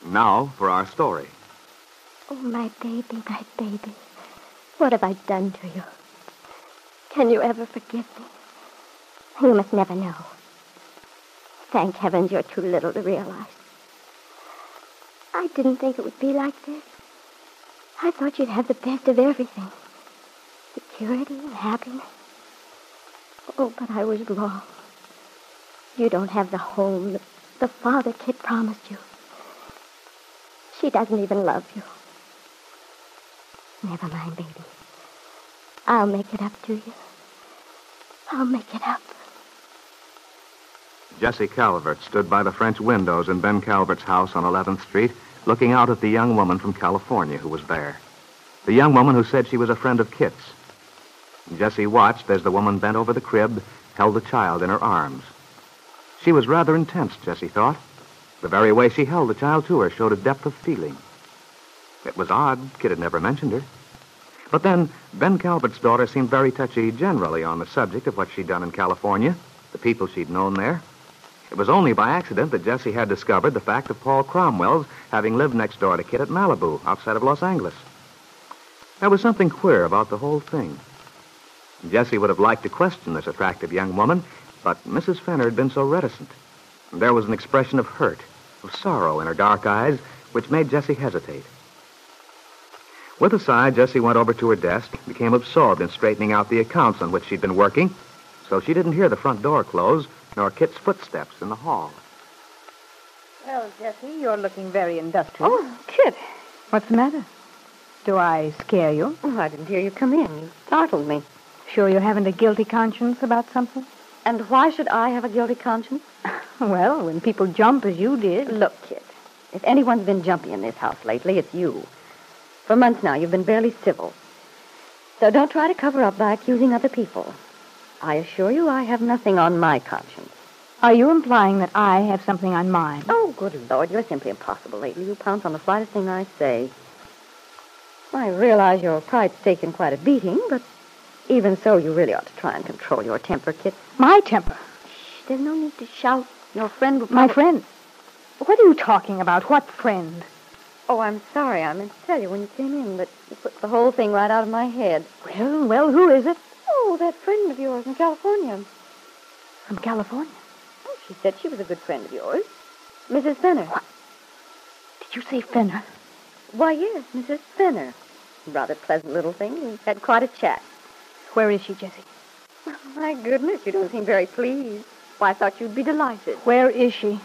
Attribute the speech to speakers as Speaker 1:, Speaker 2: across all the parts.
Speaker 1: Now for our story.
Speaker 2: Oh, my baby, my baby. What have I done to you? Can you ever forgive me? You must never know. Thank heavens you're too little to realize. I didn't think it would be like this. I thought you'd have the best of everything. Security and happiness. Oh, but I was wrong. You don't have the home the father Kitt promised you. She doesn't even love you. Never mind, baby. I'll make it up to you. I'll make it up.
Speaker 1: Jessie Calvert stood by the French windows in Ben Calvert's house on 11th Street, looking out at the young woman from California who was there. The young woman who said she was a friend of Kitt's. Jessie watched as the woman bent over the crib, held the child in her arms. She was rather intense, Jessie thought. The very way she held the child to her showed a depth of feeling. It was odd. Kitt had never mentioned her. But then, Ben Calvert's daughter seemed very touchy generally on the subject of what she'd done in California, the people she'd known there. It was only by accident that Jessie had discovered the fact of Paul Cromwell's having lived next door to Kitt at Malibu, outside of Los Angeles. There was something queer about the whole thing. Jessie would have liked to question this attractive young woman, but Mrs. Fenner had been so reticent. And there was an expression of hurt, of sorrow in her dark eyes, which made Jessie hesitate. With a sigh, Jessie went over to her desk, became absorbed in straightening out the accounts on which she'd been working, so she didn't hear the front door close, nor Kitt's footsteps in the hall.
Speaker 3: Well, Jessie, you're looking very industrious.
Speaker 4: Oh, Kitt.
Speaker 3: What's the matter? Do I scare you?
Speaker 4: Oh, I didn't hear you come in. You startled me.
Speaker 3: Sure you haven't a guilty conscience about something?
Speaker 4: And why should I have a guilty conscience?
Speaker 3: Well, when people jump as you did.
Speaker 4: Look, Kitt, if anyone's been jumpy in this house lately, it's you. For months now, you've been barely civil. So don't try to cover up by accusing other people. I assure you I have nothing on my conscience.
Speaker 3: Are you implying that I have something on mine?
Speaker 4: Oh, good Lord, you're simply impossible lately. You pounce on the slightest thing I say. I realize your pride's taken quite a beating, but even so, you really ought to try and control your temper, Kitt.
Speaker 3: My temper?
Speaker 4: Shh, there's no need to shout. Your friend will
Speaker 3: My friend? What are you talking about? What friend?
Speaker 4: Oh, I'm sorry. I meant to tell you when you came in, but you put the whole thing right out of my head.
Speaker 3: Well, who is it?
Speaker 4: Oh, that friend of yours in California.
Speaker 3: From California?
Speaker 4: Oh, she said she was a good friend of yours. Mrs. Fenner.
Speaker 3: What? Did you say Fenner?
Speaker 4: Why, yes, Mrs. Fenner. Rather pleasant little thing. We had quite a chat.
Speaker 3: Where is she, Jessie?
Speaker 4: Oh, my goodness, you don't seem very pleased. Why, I thought you'd be delighted.
Speaker 3: Where is she?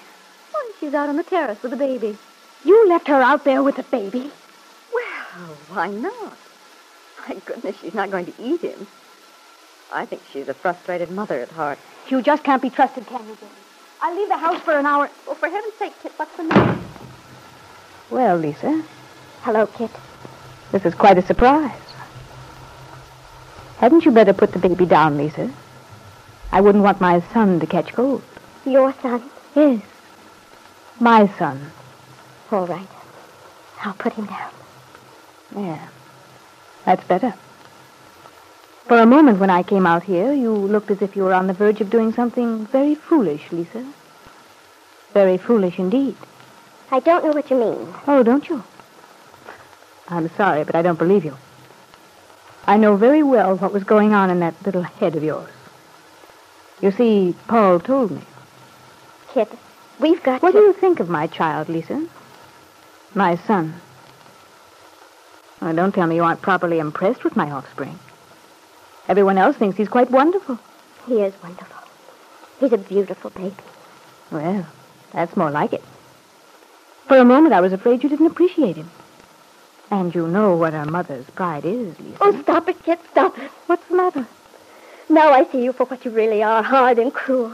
Speaker 4: Oh, she's out on the terrace with the baby.
Speaker 3: You left her out there with the baby?
Speaker 4: Well, why not? My goodness, she's not going to eat him. I think she's a frustrated mother at heart.
Speaker 3: You just can't be trusted, can you, Jessie? I'll leave the house for an hour.
Speaker 4: Oh, for heaven's sake, Kitt, what's the matter?
Speaker 3: Well, Lisa.
Speaker 2: Hello, Kitt.
Speaker 3: This is quite a surprise. Hadn't you better put the baby down, Lisa? I wouldn't want my son to catch cold.
Speaker 2: Your son?
Speaker 3: Yes. My son.
Speaker 2: All right. I'll put him down.
Speaker 3: Yeah. That's better. For a moment when I came out here, you looked as if you were on the verge of doing something very foolish, Lisa. Very foolish indeed.
Speaker 2: I don't know what you mean.
Speaker 3: Oh, don't you? I'm sorry, but I don't believe you. I know very well what was going on in that little head of yours. You see, Paul told me.
Speaker 2: Kitt, we've got
Speaker 3: What
Speaker 2: to...
Speaker 3: do you think of my child, Lisa? My son. Oh, don't tell me you aren't properly impressed with my offspring. Everyone else thinks he's quite wonderful.
Speaker 2: He is wonderful. He's a beautiful baby.
Speaker 3: Well, that's more like it. For a moment, I was afraid you didn't appreciate him. And you know what a mother's pride is, Lisa.
Speaker 2: Oh, stop it, Kitt, stop it.
Speaker 3: What's the matter?
Speaker 2: Now I see you for what you really are, hard and cruel.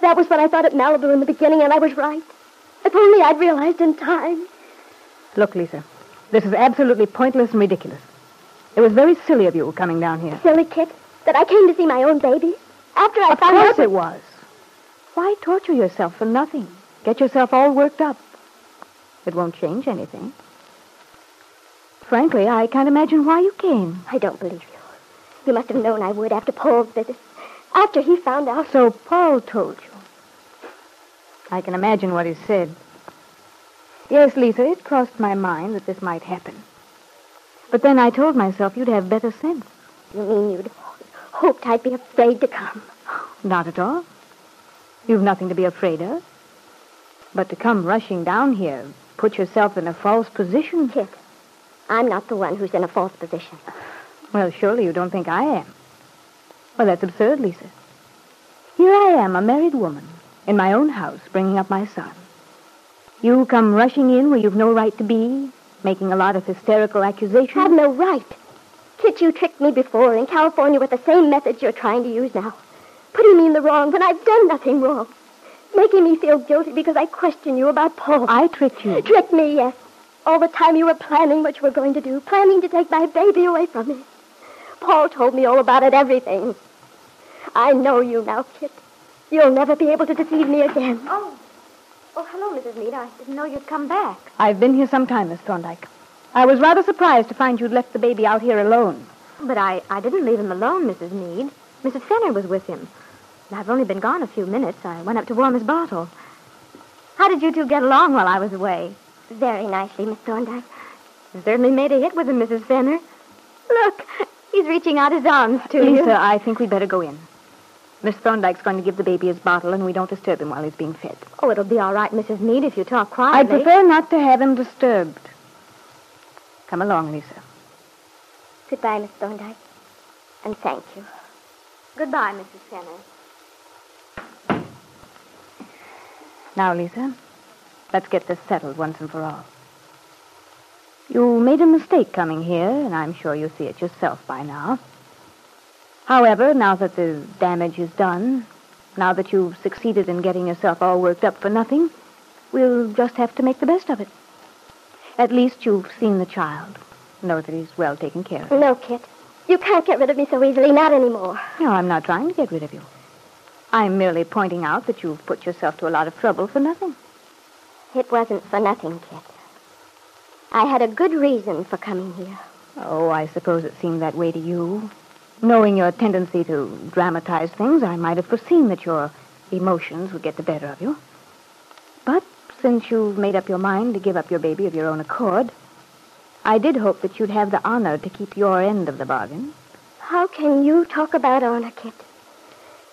Speaker 2: That was what I thought at Malibu in the beginning, and I was right. If only I'd realized in time.
Speaker 3: Look, Lisa, this is absolutely pointless and ridiculous. It was very silly of you coming down here.
Speaker 2: Silly, Kitt, that I came to see my own baby. After I found out...
Speaker 3: Of course it was. Why torture yourself for nothing? Get yourself all worked up. It won't change anything. Frankly, I can't imagine why you came.
Speaker 2: I don't believe you. You must have known I would after Paul's visit. After he found out...
Speaker 3: So Paul told you. I can imagine what he said. Yes, Lisa, it crossed my mind that this might happen. But then I told myself you'd have better sense.
Speaker 2: You mean you'd hoped I'd be afraid to come?
Speaker 3: Not at all. You've nothing to be afraid of. But to come rushing down here, put yourself in a false position.
Speaker 2: Kitt, I'm not the one who's in a false position.
Speaker 3: Well, surely you don't think I am. Well, that's absurd, Lisa. Here I am, a married woman, in my own house, bringing up my son. You come rushing in where you've no right to be, making a lot of hysterical accusations.
Speaker 2: I have no right. Kitt, you tricked me before in California with the same methods you're trying to use now. Putting me in the wrong when I've done nothing wrong. Making me feel guilty because I questioned you about Paul.
Speaker 3: I tricked you.
Speaker 2: Tricked me, yes. All the time you were planning what you were going to do, planning to take my baby away from me. Paul told me all about it, everything. I know you now, Kitt. You'll never be able to deceive me again.
Speaker 5: Oh, hello, Mrs. Mead. I didn't know you'd come back.
Speaker 3: I've been here some time, Miss Thorndyke. I was rather surprised to find you'd left the baby out here alone.
Speaker 5: But I didn't leave him alone, Mrs. Mead. Mrs. Fenner was with him. I've only been gone a few minutes. I went up to warm his bottle. How did you two get along while I was away?
Speaker 2: Very nicely, Miss Thorndyke.
Speaker 5: You certainly made a hit with him, Mrs. Fenner. Look, he's reaching out his arms to you.
Speaker 3: Lisa, I think we'd better go in. Miss Thorndyke's going to give the baby his bottle, and we don't disturb him while he's being fed.
Speaker 5: Oh, it'll be all right, Mrs. Mead, if you talk
Speaker 3: I'd
Speaker 5: quietly.
Speaker 3: prefer not to have him disturbed. Come along, Lisa.
Speaker 2: Goodbye, Miss Thorndyke. And thank you.
Speaker 5: Goodbye, Mrs. Fenner.
Speaker 3: Now, Lisa, let's get this settled once and for all. You made a mistake coming here, and I'm sure you see it yourself by now. However, now that the damage is done, now that you've succeeded in getting yourself all worked up for nothing, we'll just have to make the best of it. At least you've seen the child. Know that he's well taken care of.
Speaker 2: No, Kitt. You can't get rid of me so easily, not anymore.
Speaker 3: No, I'm not trying to get rid of you. I'm merely pointing out that you've put yourself to a lot of trouble for nothing.
Speaker 2: It wasn't for nothing, Kitt. I had a good reason for coming here.
Speaker 3: Oh, I suppose it seemed that way to you. Knowing your tendency to dramatize things, I might have foreseen that your emotions would get the better of you. But since you've made up your mind to give up your baby of your own accord, I did hope that you'd have the honor to keep your end of the bargain.
Speaker 2: How can you talk about honor, Kitt?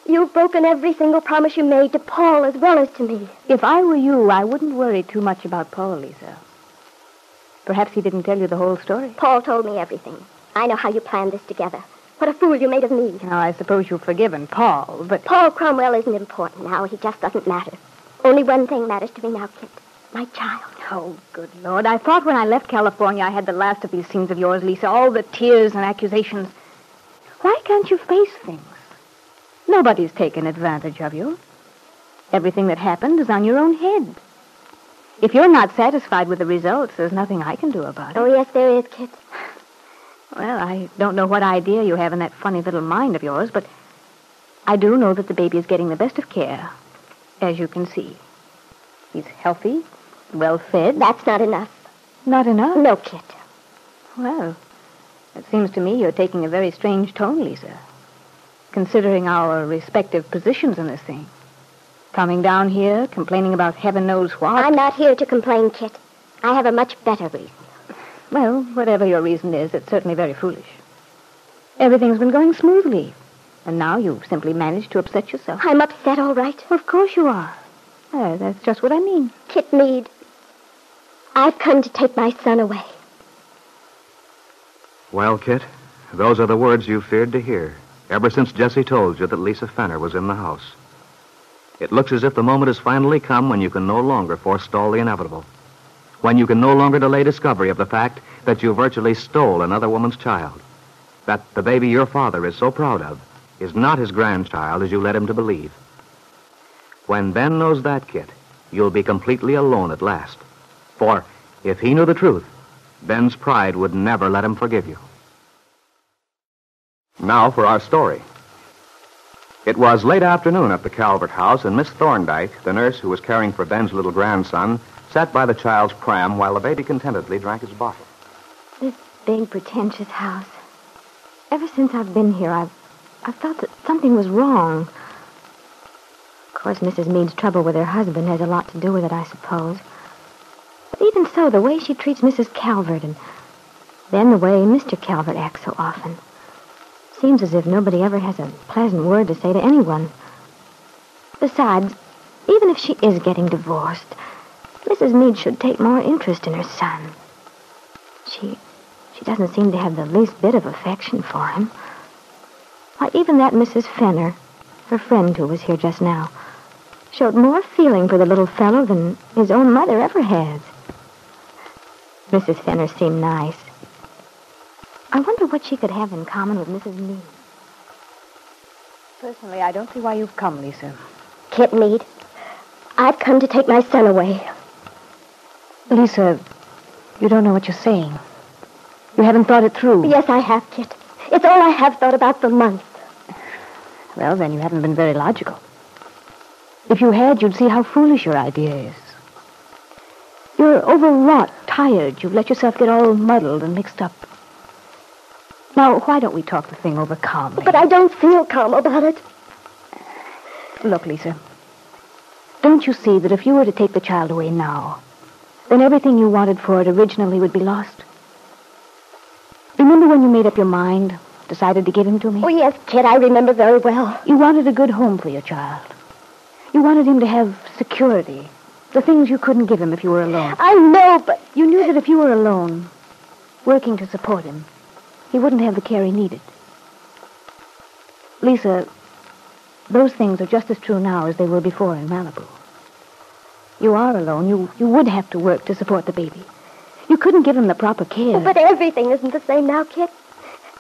Speaker 2: You've broken every single promise you made to Paul as well as to me.
Speaker 3: If I were you, I wouldn't worry too much about Paul, Lisa. Perhaps he didn't tell you the whole story.
Speaker 2: Paul told me everything. I know how you planned this together. What a fool you made of me.
Speaker 3: Now, I suppose you've forgiven Paul, but...
Speaker 2: Paul Cromwell isn't important now. He just doesn't matter. Only one thing matters to me now, Kitt. My child.
Speaker 3: Oh, good Lord. I thought when I left California I had the last of these scenes of yours, Lisa. All the tears and accusations. Why can't you face things? Nobody's taken advantage of you. Everything that happened is on your own head. If you're not satisfied with the results, there's nothing I can do about it.
Speaker 2: Oh, yes, there is, Kitt.
Speaker 3: Well, I don't know what idea you have in that funny little mind of yours, but I do know that the baby is getting the best of care, as you can see. He's healthy, well-fed.
Speaker 2: That's not enough.
Speaker 3: Not enough?
Speaker 2: No, Kitt.
Speaker 3: Well, it seems to me you're taking a very strange tone, Lisa, considering our respective positions in this thing. Coming down here, complaining about heaven knows what.
Speaker 2: I'm not here to complain, Kitt. I have a much better reason.
Speaker 3: Well, whatever your reason is, it's certainly very foolish. Everything's been going smoothly, and now you've simply managed to upset yourself.
Speaker 2: I'm upset, all right.
Speaker 3: Of course you are. That's just what I mean.
Speaker 2: Kitt Mead, I've come to take my son away.
Speaker 1: Well, Kitt, those are the words you feared to hear ever since Jessie told you that Lisa Fenner was in the house. It looks as if the moment has finally come when you can no longer forestall the inevitable. When you can no longer delay discovery of the fact that you virtually stole another woman's child. That the baby your father is so proud of is not his grandchild as you led him to believe. When Ben knows that, Kitt, you'll be completely alone at last. For if he knew the truth, Ben's pride would never let him forgive you. Now for our story. It was late afternoon at the Calvert house, and Miss Thorndyke, the nurse who was caring for Ben's little grandson, sat by the child's pram while the baby contentedly drank his bottle.
Speaker 5: This big, pretentious house. Ever since I've been here, I've felt that something was wrong. Of course, Mrs. Mead's trouble with her husband has a lot to do with it, I suppose. But even so, the way she treats Mrs. Calvert and then the way Mr. Calvert acts so often, seems as if nobody ever has a pleasant word to say to anyone. Besides, even if she is getting divorced, Mrs. Meade should take more interest in her son. She doesn't seem to have the least bit of affection for him. Why, even that Mrs. Fenner, her friend who was here just now, showed more feeling for the little fellow than his own mother ever has. Mrs. Fenner seemed nice. I wonder what she could have in common with Mrs. Meade.
Speaker 3: Personally, I don't see why you've come, Lisa.
Speaker 2: Kitt Meade, I've come to take my son away.
Speaker 3: Lisa, you don't know what you're saying. You haven't thought it through.
Speaker 2: Yes, I have, Kitt. It's all I have thought about for months.
Speaker 3: Well, then you haven't been very logical. If you had, you'd see how foolish your idea is. You're overwrought, tired. You've let yourself get all muddled and mixed up. Now, why don't we talk the thing over calmly?
Speaker 2: But I don't feel calm about it.
Speaker 3: Look, Lisa, don't you see that if you were to take the child away now, then everything you wanted for it originally would be lost? Remember when you made up your mind, decided to give him to me?
Speaker 2: Oh, yes, Kitt, I remember very well.
Speaker 3: You wanted a good home for your child. You wanted him to have security, the things you couldn't give him if you were alone.
Speaker 2: I know, but...
Speaker 3: You knew that if you were alone, working to support him, he wouldn't have the care he needed. Lisa, those things are just as true now as they were before in Malibu. You are alone. You would have to work to support the baby. You couldn't give him the proper care.
Speaker 2: Oh, but everything isn't the same now, Kitt.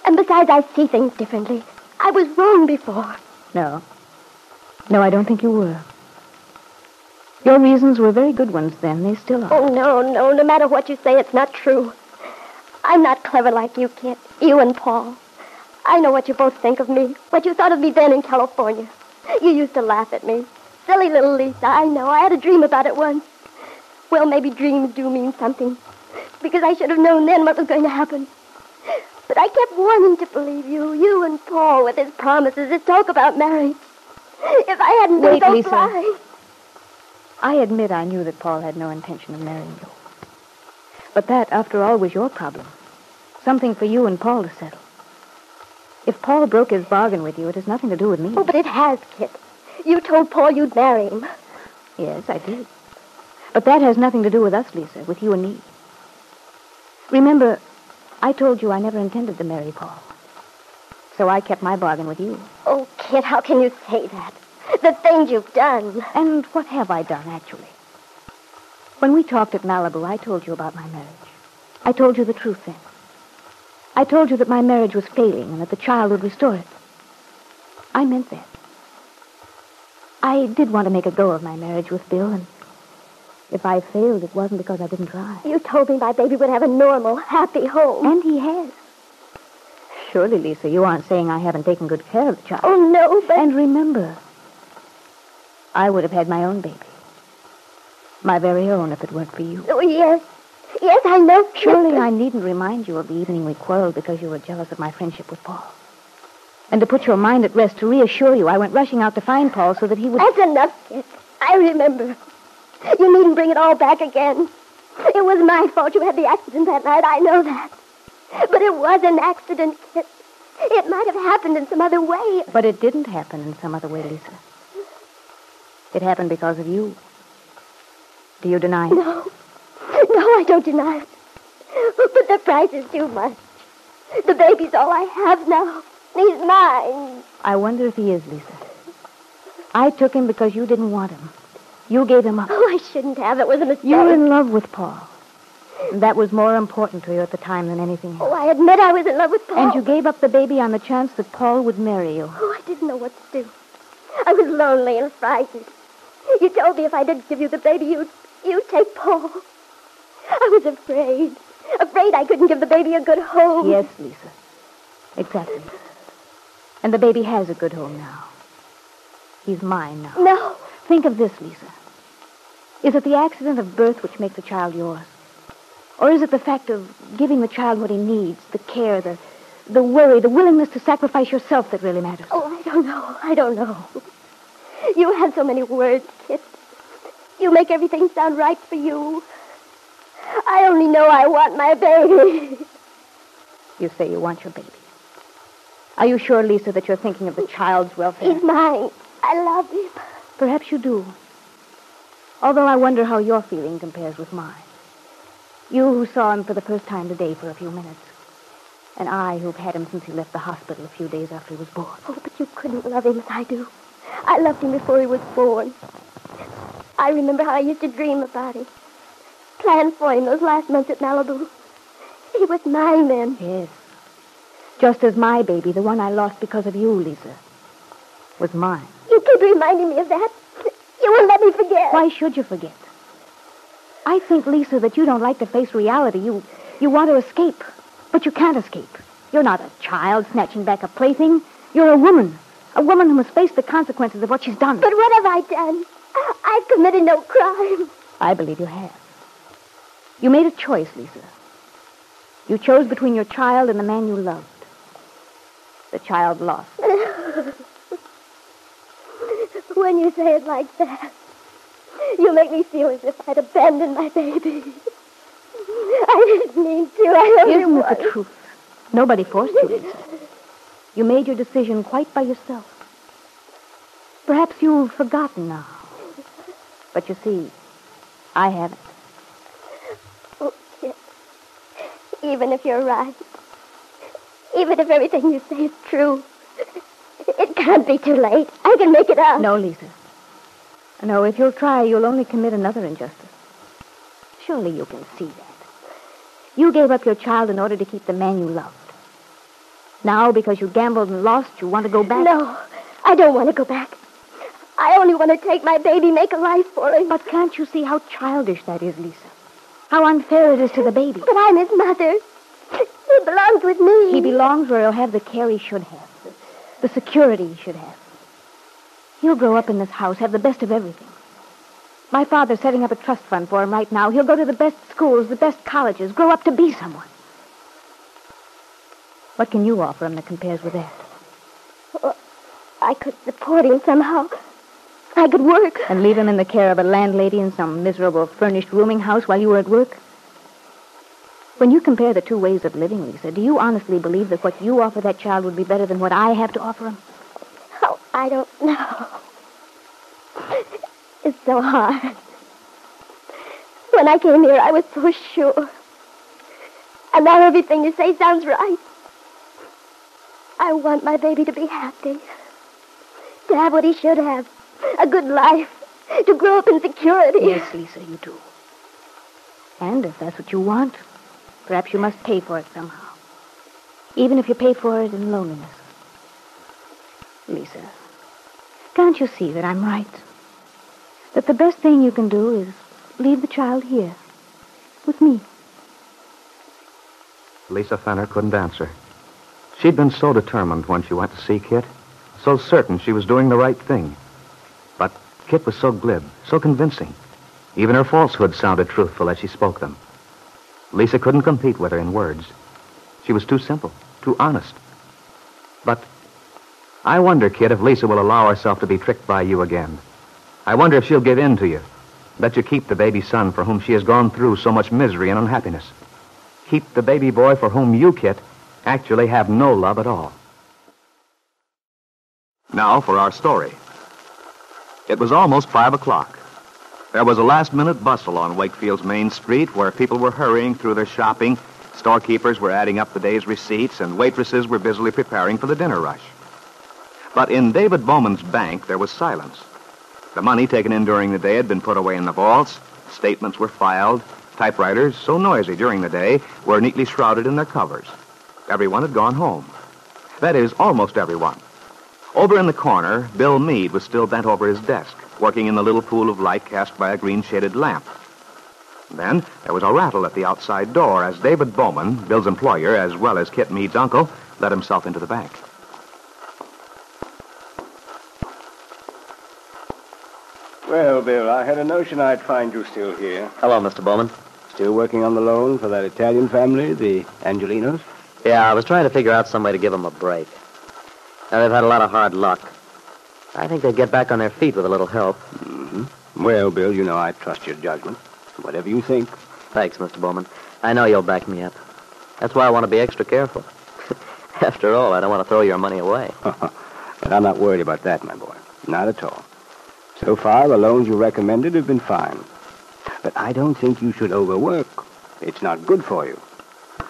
Speaker 2: And besides, I see things differently. I was wrong before.
Speaker 3: No, I don't think you were. Your reasons were very good ones then. They still are.
Speaker 2: Oh, no. No matter what you say, it's not true. I'm not clever like you, Kitt. You and Paul. I know what you both think of me. What you thought of me then in California. You used to laugh at me. Silly little Lisa, I know. I had a dream about it once. Well, maybe dreams do mean something. Because I should have known then what was going to happen. But I kept wanting to believe you. You and Paul with his promises, his talk about marriage. If I hadn't been so
Speaker 3: Lisa.
Speaker 2: blind.
Speaker 3: I admit I knew that Paul had no intention of marrying you. But that, after all, was your problem. Something for you and Paul to settle. If Paul broke his bargain with you, it has nothing to do with me.
Speaker 2: Oh, but it has, Kitt. You told Paul you'd marry him.
Speaker 3: Yes, I did. But that has nothing to do with us, Lisa, with you and me. Remember, I told you I never intended to marry Paul. So I kept my bargain with you.
Speaker 2: Oh, Kitt, how can you say that? The things you've done.
Speaker 3: And what have I done, actually? When we talked at Malibu, I told you about my marriage. I told you the truth then. I told you that my marriage was failing and that the child would restore it. I meant that. I did want to make a go of my marriage with Bill, and if I failed, it wasn't because I didn't try.
Speaker 2: You told me my baby would have a normal, happy home.
Speaker 3: And he has. Surely, Lisa, you aren't saying I haven't taken good care of the child.
Speaker 2: Oh, no, but...
Speaker 3: And remember, I would have had my own baby. My very own, if it weren't for you.
Speaker 2: Oh, yes. Yes, I know, Kitt.
Speaker 3: Surely I needn't remind you of the evening we quarreled because you were jealous of my friendship with Paul. And to put your mind at rest, to reassure you, I went rushing out to find Paul so that he would...
Speaker 2: That's enough, Kitt. I remember. You needn't bring it all back again. It was my fault you had the accident that night. I know that. But it was an accident, Kitt. It might have happened in some other way.
Speaker 3: But it didn't happen in some other way, Lisa. It happened because of you. Do you deny it?
Speaker 2: No, I don't deny it. But the price is too much. The baby's all I have now. He's mine.
Speaker 3: I wonder if he is, Lisa. I took him because you didn't want him. You gave him up.
Speaker 2: Oh, I shouldn't have. It was a mistake.
Speaker 3: You were in love with Paul. And that was more important to you at the time than anything else.
Speaker 2: Oh, I admit I was in love with Paul.
Speaker 3: And you gave up the baby on the chance that Paul would marry you.
Speaker 2: Oh, I didn't know what to do. I was lonely and frightened. You told me if I didn't give you the baby, you'd take Paul. I was afraid. Afraid I couldn't give the baby a good home.
Speaker 3: Yes, Lisa. Exactly. And the baby has a good home now. He's mine now.
Speaker 2: No.
Speaker 3: Think of this, Lisa. Is it the accident of birth which makes the child yours? Or is it the fact of giving the child what he needs, the care, the worry, the willingness to sacrifice yourself that really matters?
Speaker 2: Oh, I don't know. You have so many words, Kitt. You make everything sound right for you. only know I want my baby.
Speaker 3: You say you want your baby. Are you sure, Lisa, that you're thinking of the child's welfare?
Speaker 2: He's mine. I love him.
Speaker 3: Perhaps you do. Although I wonder how your feeling compares with mine. You who saw him for the first time today for a few minutes. And I who've had him since he left the hospital a few days after he was born.
Speaker 2: Oh, but you couldn't love him as I do. I loved him before he was born. I remember how I used to dream about him. Plan for him those last months at Malibu. He was mine then.
Speaker 3: Yes. Just as my baby, the one I lost because of you, Lisa, was mine.
Speaker 2: You keep reminding me of that. You won't let me forget.
Speaker 3: Why should you forget? I think, Lisa, that you don't like to face reality. You want to escape, but you can't escape. You're not a child snatching back a plaything. You're a woman who must face the consequences of what she's done.
Speaker 2: But what have I done? I've committed no crime.
Speaker 3: I believe you have. You made a choice, Lisa. You chose between your child and the man you loved. The child lost.
Speaker 2: When you say it like that, you make me feel as if I'd abandoned my baby. I didn't mean to. I only
Speaker 3: Isn't it
Speaker 2: was.
Speaker 3: the truth? Nobody forced you, Lisa. You made your decision quite by yourself. Perhaps you've forgotten now. But you see, I haven't.
Speaker 2: Oh, Kitt. Even if you're right, even if everything you say is true, it can't be too late. I can make it up.
Speaker 3: No, Lisa. No, if you'll try, you'll only commit another injustice. Surely you can see that. You gave up your child in order to keep the man you loved. Now, because you gambled and lost, you want to go back?
Speaker 2: No, I don't want to go back. I only want to take my baby, make a life for him.
Speaker 3: But can't you see how childish that is, Lisa? How unfair it is to the baby.
Speaker 2: But I'm his mother. He belongs with me.
Speaker 3: He belongs where he'll have the care he should have. The security he should have. He'll grow up in this house, have the best of everything. My father's setting up a trust fund for him right now. He'll go to the best schools, the best colleges, grow up to be someone. What can you offer him that compares with that?
Speaker 2: Well, I could support him somehow. I could work.
Speaker 3: And leave him in the care of a landlady in some miserable furnished rooming house while you were at work? When you compare the two ways of living, Lisa, do you honestly believe that what you offer that child would be better than what I have to offer him?
Speaker 2: Oh, I don't know. It's so hard. When I came here, I was so sure. And now everything you say sounds right. I want my baby to be happy. To have what he should have. A good life. To grow up in security.
Speaker 3: Yes, Lisa, you do. And if that's what you want, perhaps you must pay for it somehow. Even if you pay for it in loneliness. Lisa, can't you see that I'm right? That the best thing you can do is leave the child here. With me.
Speaker 1: Lisa Fenner couldn't answer. She'd been so determined when she went to see Kitt, so certain she was doing the right thing. But Kitt was so glib, so convincing. Even her falsehoods sounded truthful as she spoke them. Lisa couldn't compete with her in words. She was too simple, too honest. But I wonder, Kitt, if Lisa will allow herself to be tricked by you again. I wonder if she'll give in to you. Let you keep the baby son for whom she has gone through so much misery and unhappiness. Keep the baby boy for whom you, Kitt, actually have no love at all. Now for our story. It was almost 5 o'clock. There was a last-minute bustle on Wakefield's main street where people were hurrying through their shopping, storekeepers were adding up the day's receipts, and waitresses were busily preparing for the dinner rush. But in David Bowman's bank, there was silence. The money taken in during the day had been put away in the vaults, statements were filed, typewriters, so noisy during the day, were neatly shrouded in their covers. Everyone had gone home. That is, almost everyone. Over in the corner, Bill Meade was still bent over his desk, working in the little pool of light cast by a green-shaded lamp. Then there was a rattle at the outside door as David Bowman, Bill's employer, as well as Kitt Meade's uncle, let himself into the bank.
Speaker 6: Well, Bill, I had a notion I'd find you still here.
Speaker 7: Hello, Mr. Bowman.
Speaker 6: Still working on the loan for that Italian family, the Angelinos?
Speaker 7: Yeah, I was trying to figure out some way to give them a break. Now, they've had a lot of hard luck. I think they'd get back on their feet with a little help.
Speaker 6: Mm-hmm. Well, Bill, you know I trust your judgment. Whatever you think.
Speaker 7: Thanks, Mr. Bowman. I know you'll back me up. That's why I want to be extra careful. After all, I don't want to throw your money away.
Speaker 6: But I'm not worried about that, my boy. Not at all. So far, the loans you recommended have been fine. But I don't think you should overwork. It's not good for you.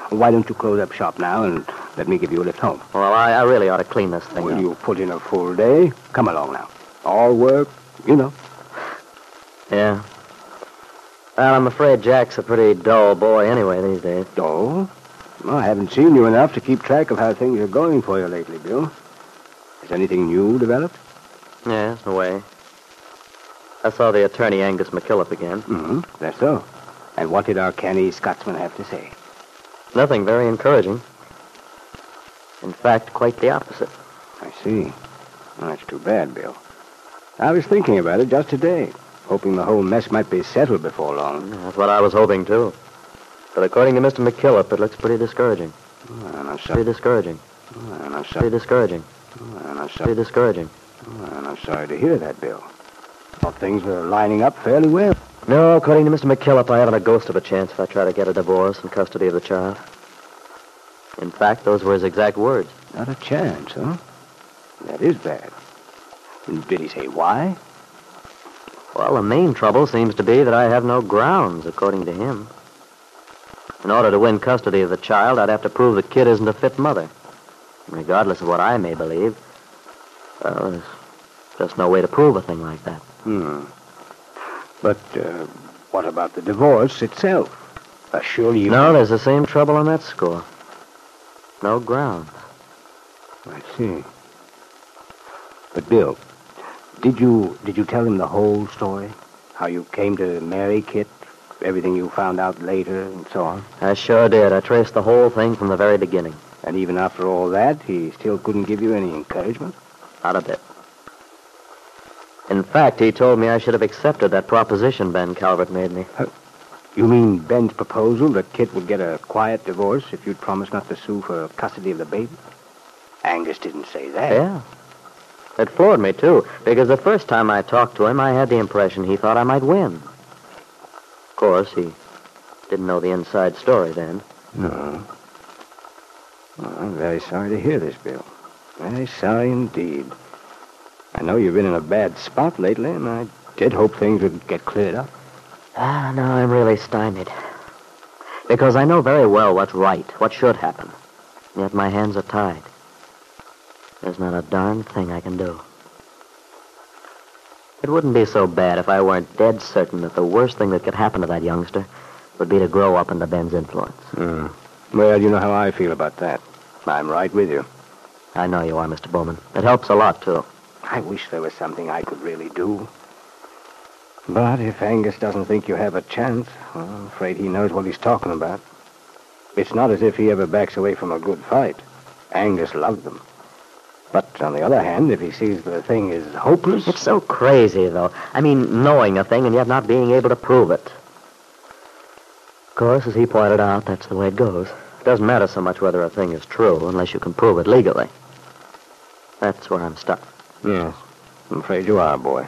Speaker 6: Why don't you close up shop now and let me give you a lift home?
Speaker 7: Well, I really ought to clean this thing
Speaker 6: Well,
Speaker 7: up.
Speaker 6: you put in a full day. Come along now. All work, you know.
Speaker 7: Yeah. Well, I'm afraid Jack's a pretty dull boy anyway these days.
Speaker 6: Dull? Well, I haven't seen you enough to keep track of how things are going for you lately, Bill. Has anything new developed?
Speaker 7: Yes, in a way. I saw the attorney Angus McKillop again.
Speaker 6: Mm-hmm. That's so. And what did our canny Scotsman have to say?
Speaker 7: Nothing very encouraging. In fact, quite the opposite.
Speaker 6: I see. Well, that's too bad, Bill. I was thinking about it just today, hoping the whole mess might be settled before long.
Speaker 7: That's what I was hoping, too. But according to Mr. McKillop, it looks pretty discouraging.
Speaker 6: Well, I'm sorry.
Speaker 7: Pretty discouraging.
Speaker 6: Well, I'm sorry.
Speaker 7: Pretty discouraging.
Speaker 6: Well, I'm sorry.
Speaker 7: Pretty discouraging.
Speaker 6: Well, I'm sorry to hear that, Bill. Thought things were lining up fairly well.
Speaker 7: No, according to Mr. McKillop, I haven't a ghost of a chance if I try to get a divorce and custody of the child. In fact, those were his exact words.
Speaker 6: Not a chance, huh? That is bad. And did he say why?
Speaker 7: Well, the main trouble seems to be that I have no grounds, according to him. In order to win custody of the child, I'd have to prove the kid isn't a fit mother. Regardless of what I may believe, well, there's just no way to prove a thing like that.
Speaker 6: But what about the divorce itself? Surely you...
Speaker 7: No, there's the same trouble on that score. No grounds.
Speaker 6: I see. But, Bill, did you tell him the whole story? How you came to marry Kitt? Everything you found out later and so on?
Speaker 7: I sure did. I traced the whole thing from the very beginning.
Speaker 6: And even after all that, he still couldn't give you any encouragement?
Speaker 7: Not a bit. In fact, he told me I should have accepted that proposition Ben Calvert made me.
Speaker 6: You mean Ben's proposal that Kitt would get a quiet divorce if you'd promise not to sue for custody of the baby? Angus didn't say that.
Speaker 7: Yeah. It floored me, too, because the first time I talked to him, I had the impression he thought I might win. Of course, he didn't know the inside story then.
Speaker 6: No. Well, I'm very sorry to hear this, Bill. Very sorry indeed. I know you've been in a bad spot lately, and I did hope things would get cleared up.
Speaker 7: No, I'm really stymied. Because I know very well what's right, what should happen. Yet my hands are tied. There's not a darn thing I can do. It wouldn't be so bad if I weren't dead certain that the worst thing that could happen to that youngster would be to grow up under Ben's influence.
Speaker 6: Well, you know how I feel about that. I'm right with you.
Speaker 7: I know you are, Mr. Bowman. It helps a lot, too.
Speaker 6: I wish there was something I could really do. But if Angus doesn't think you have a chance, well, I'm afraid he knows what he's talking about. It's not as if he ever backs away from a good fight. Angus loved them. But on the other hand, if he sees the thing is hopeless...
Speaker 7: It's so crazy, though. I mean, knowing a thing and yet not being able to prove it. Of course, as he pointed out, that's the way it goes. It doesn't matter so much whether a thing is true unless you can prove it legally. That's where I'm stuck.
Speaker 6: Yes, I'm afraid you are, boy.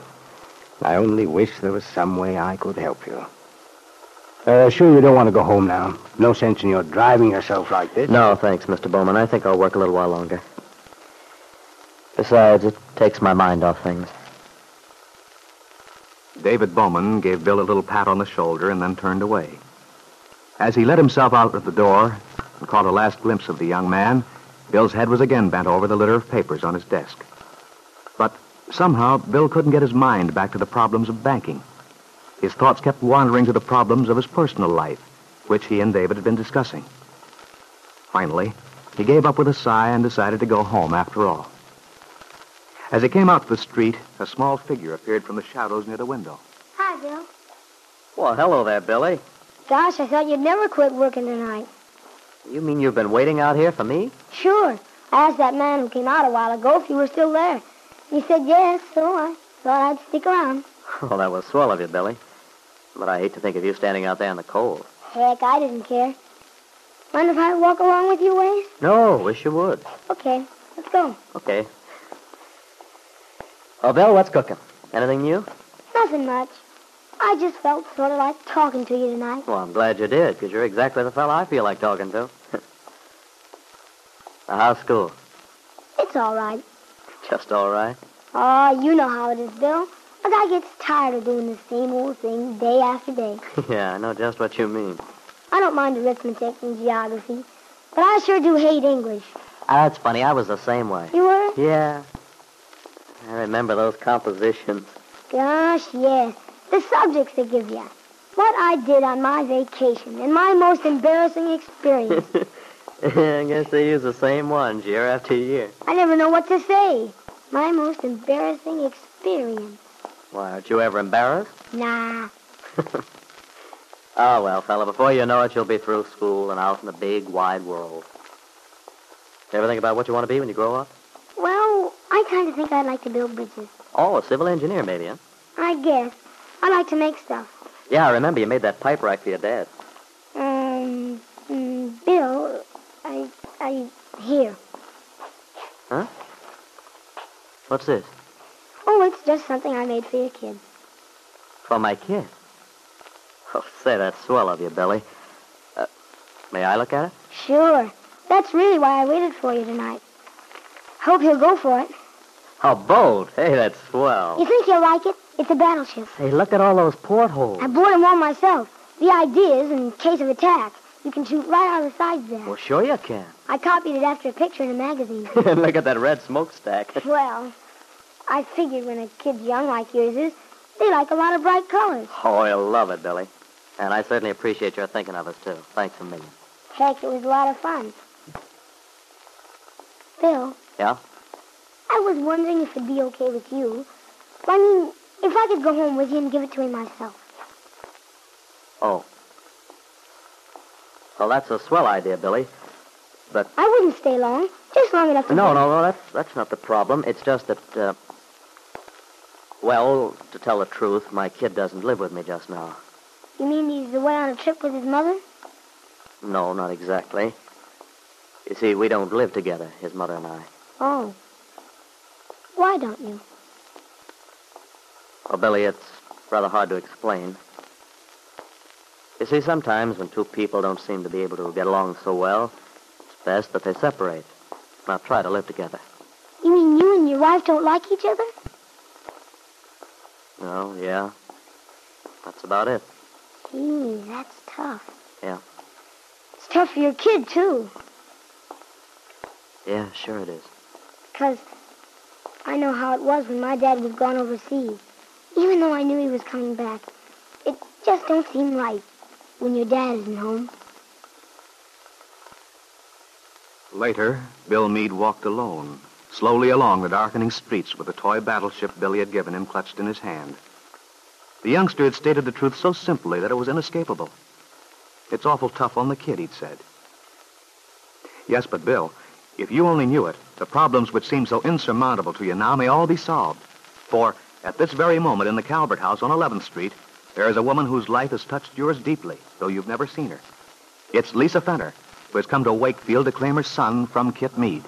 Speaker 6: I only wish there was some way I could help you. Sure you don't want to go home now? No sense in your driving yourself like this?
Speaker 7: No, thanks, Mr. Bowman. I think I'll work a little while longer. Besides, it takes my mind off things.
Speaker 1: David Bowman gave Bill a little pat on the shoulder and then turned away. As he let himself out at the door and caught a last glimpse of the young man, Bill's head was again bent over the litter of papers on his desk. But somehow, Bill couldn't get his mind back to the problems of banking. His thoughts kept wandering to the problems of his personal life, which he and David had been discussing. Finally, he gave up with a sigh and decided to go home after all. As he came out to the street, a small figure appeared from the shadows near the window.
Speaker 2: Hi, Bill.
Speaker 7: Well, hello there, Billy.
Speaker 2: Gosh, I thought you'd never quit working tonight.
Speaker 7: You mean you've been waiting out here for me?
Speaker 2: Sure. I asked that man who came out a while ago if you were still there. He said yes, so I thought I'd stick around.
Speaker 7: Well, that was swell of you, Billy. But I hate to think of you standing out there in the cold.
Speaker 2: Heck, I didn't care. Mind if I walk along with you, Waze?
Speaker 7: No, wish you would.
Speaker 2: Okay, let's go.
Speaker 7: Okay. Oh, Bill, what's cooking? Anything new?
Speaker 2: Nothing much. I just felt sort of like talking to you tonight.
Speaker 7: Well, I'm glad you did, because you're exactly the fellow I feel like talking to. Now, how's school?
Speaker 2: It's all right.
Speaker 7: Just all right?
Speaker 2: Oh, you know how it is, Bill. A guy gets tired of doing the same old thing day after day.
Speaker 7: Yeah, I know just what you mean.
Speaker 2: I don't mind arithmetic and geography, but I sure do hate English.
Speaker 7: That's funny. I was the same way.
Speaker 2: You were?
Speaker 7: Yeah. I remember those compositions.
Speaker 2: Gosh, yes. The subjects they give you. What I did on my vacation and my most embarrassing experience.
Speaker 7: I guess they use the same ones year after year.
Speaker 2: I never know what to say. My most embarrassing experience.
Speaker 7: Why, aren't you ever embarrassed?
Speaker 2: Nah.
Speaker 7: Oh, well, fella, before you know it, you'll be through school and out in the big, wide world. You ever think about what you want to be when you grow up?
Speaker 2: Well, I kind of think I'd like to build bridges.
Speaker 7: Oh, a civil engineer, maybe, huh?
Speaker 2: I guess. I like to make stuff.
Speaker 7: Yeah, I remember you made that pipe rack for your dad.
Speaker 2: Bill, here.
Speaker 7: Huh? What's this?
Speaker 2: Oh, it's just something I made for your kid.
Speaker 7: For my kid? Oh, say, that's swell of you, Billy. May I look at it?
Speaker 2: Sure. That's really why I waited for you tonight. Hope he'll go for it.
Speaker 7: A boat. Hey, that's swell.
Speaker 2: You think he'll like it? It's a battleship.
Speaker 7: Hey, look at all those portholes.
Speaker 2: I bored him one myself. The idea is, in case of attack, you can shoot right out of the sides there.
Speaker 7: Well, sure you can.
Speaker 2: I copied it after a picture in a magazine.
Speaker 7: Look at that red smokestack.
Speaker 2: Well, I figured when a kid's young like yours is, they like a lot of bright colors.
Speaker 7: Oh, you'll love it, Billy. And I certainly appreciate your thinking of us, too. Thanks a million.
Speaker 2: Heck, it was a lot of fun. Bill?
Speaker 7: Yeah?
Speaker 2: I was wondering if it'd be okay with you. I mean, if I could go home with you and give it to him myself.
Speaker 7: Oh. Well, that's a swell idea, Billy. But...
Speaker 2: I wouldn't stay long. Just long enough to...
Speaker 7: No, that's not the problem. It's just that, well, to tell the truth, my kid doesn't live with me just now.
Speaker 2: You mean he's away on a trip with his mother?
Speaker 7: No, not exactly. You see, we don't live together, his mother and I.
Speaker 2: Oh. Why don't you?
Speaker 7: Well, Billy, it's rather hard to explain. You see, sometimes when two people don't seem to be able to get along so well, it's best that they separate, not try to live together.
Speaker 2: You mean you and your wife don't like each other?
Speaker 7: No, yeah. That's about it.
Speaker 2: Gee, that's tough.
Speaker 7: Yeah.
Speaker 2: It's tough for your kid, too.
Speaker 7: Yeah, sure it is.
Speaker 2: 'Cause I know how it was when my dad was gone overseas. Even though I knew he was coming back, it just don't seem right when your dad isn't home.
Speaker 1: Later, Bill Meade walked alone, slowly along the darkening streets with the toy battleship Billy had given him clutched in his hand. The youngster had stated the truth so simply that it was inescapable. It's awful tough on the kid, he'd said. Yes, but Bill, if you only knew it, the problems which seem so insurmountable to you now may all be solved. For at this very moment in the Calvert house on 11th Street, there is a woman whose life has touched yours deeply, though you've never seen her. It's Lisa Fenner, who has come to Wakefield to claim her son from Kitt Meade.